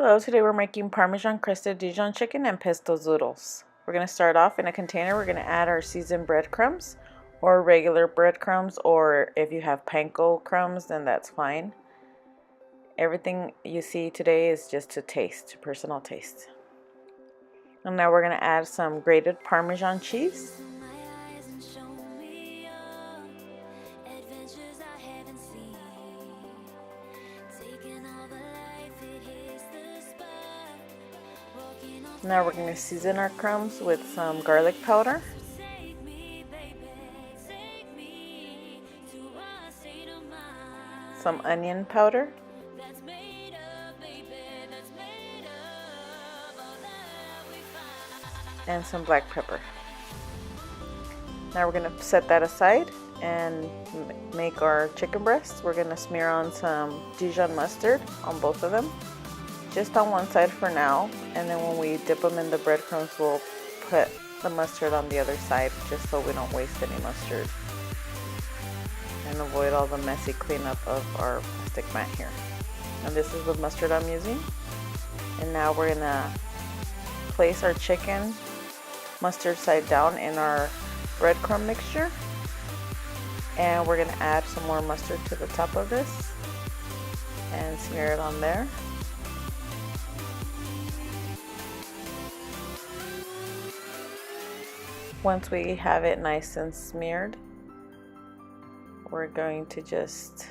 Hello, today we're making Parmesan crusted Dijon chicken and pesto zoodles. We're going to start off in a container. We're going to add our seasoned breadcrumbs or regular breadcrumbs, or if you have panko crumbs, then that's fine. Everything you see today is just to taste, personal taste. And now we're going to add some grated Parmesan cheese. Now we're going to season our crumbs with some garlic powder, some onion powder, and some black pepper. Now we're going to set that aside and make our chicken breasts. We're going to smear on some Dijon mustard on both of them, just on one side for now, and then when we dip them in the breadcrumbs, we'll put the mustard on the other side, just so we don't waste any mustard and avoid all the messy cleanup of our plastic mat here. And this is the mustard I'm using. And now we're gonna place our chicken mustard side down in our breadcrumb mixture, and we're gonna add some more mustard to the top of this and smear it on there. Once we have it nice and smeared, we're going to just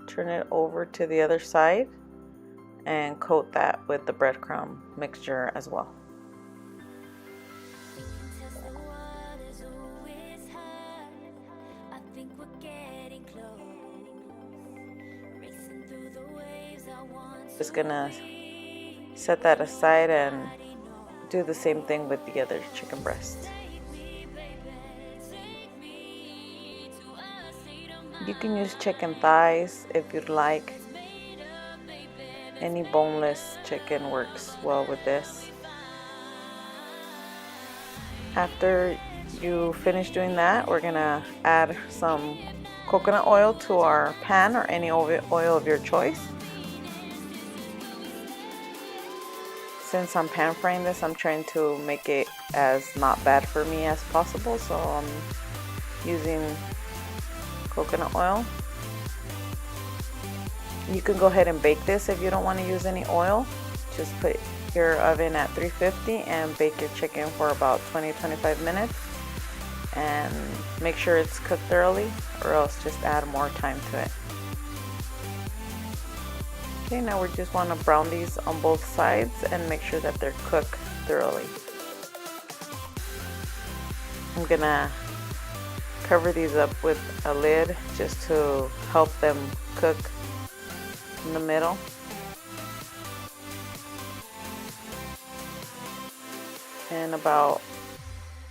turn it over to the other side and coat that with the breadcrumb mixture as well. Just gonna set that aside and do the same thing with the other chicken breast. You can use chicken thighs if you'd like. Any boneless chicken works well with this. After you finish doing that, we're gonna add some coconut oil to our pan, or any oil of your choice. Since I'm pan frying this, I'm trying to make it as not bad for me as possible, so I'm using coconut oil. You can go ahead and bake this if you don't want to use any oil. Just put your oven at 350 and bake your chicken for about 20-25 minutes, and make sure it's cooked thoroughly, or else just add more time to it. Okay, now we just want to brown these on both sides and make sure that they're cooked thoroughly. I'm gonna cover these up with a lid just to help them cook in the middle. And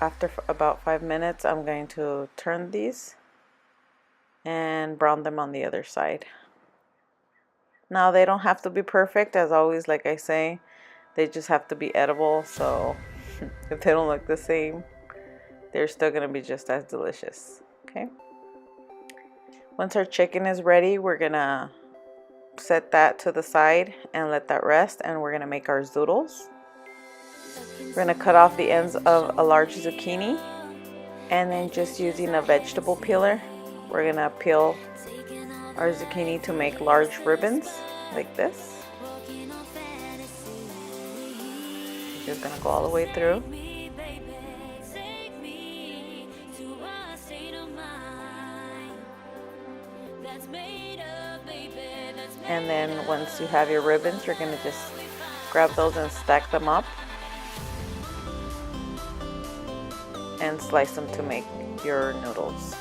after about 5 minutes, I'm going to turn these and brown them on the other side. Now, they don't have to be perfect, as always, like I say, they just have to be edible. So if they don't look the same, they're still gonna be just as delicious. Okay, once our chicken is ready, we're gonna set that to the side and let that rest, and we're gonna make our zoodles. We're gonna cut off the ends of a large zucchini, and then just using a vegetable peeler, we're gonna peel our zucchini to make large ribbons like this. Just gonna go all the way through. And then once you have your ribbons, you're gonna just grab those and stack them up and slice them to make your noodles,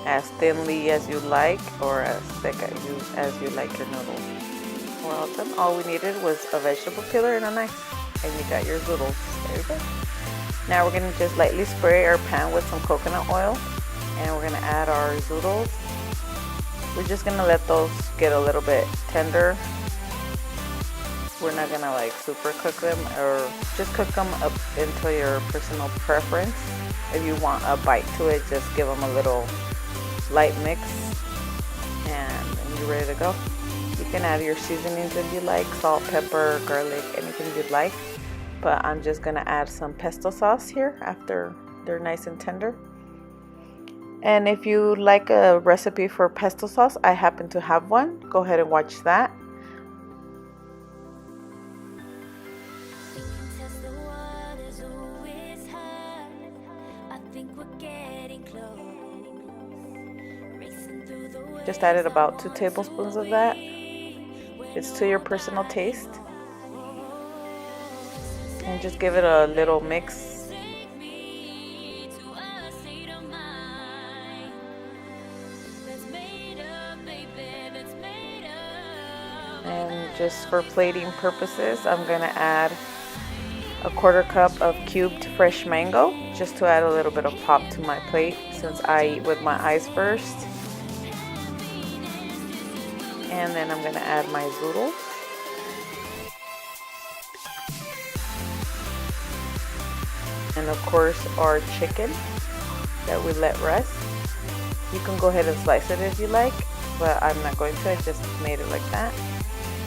as thinly as you like, or as thick as you like your noodles. Well done. All we needed was a vegetable peeler and a knife, and you got your zoodles. There you go. Now we're gonna just lightly spray our pan with some coconut oil, and we're gonna add our zoodles. We're just gonna let those get a little bit tender. We're not gonna like super cook them, or just cook them up into your personal preference. If you want a bite to it, just give them a little light mix, and you're ready to go. You can add your seasonings if you like, salt, pepper, garlic, anything you'd like. But I'm just gonna add some pesto sauce here after they're nice and tender. And if you like a recipe for pesto sauce, I happen to have one. Go ahead and watch that. Just added about 2 tablespoons of that. It's to your personal taste. And just give it a little mix. And just for plating purposes, I'm gonna add a 1/4 cup of cubed fresh mango, just to add a little bit of pop to my plate, since I eat with my eyes first. And then I'm gonna add my zoodles. And of course our chicken that we let rest. You can go ahead and slice it if you like, but I'm not going to. I just made it like that.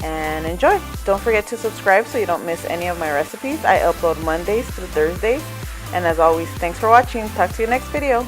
And enjoy. Don't forget to subscribe so you don't miss any of my recipes. I upload Mondays through Thursdays. And as always, thanks for watching. Talk to you next video.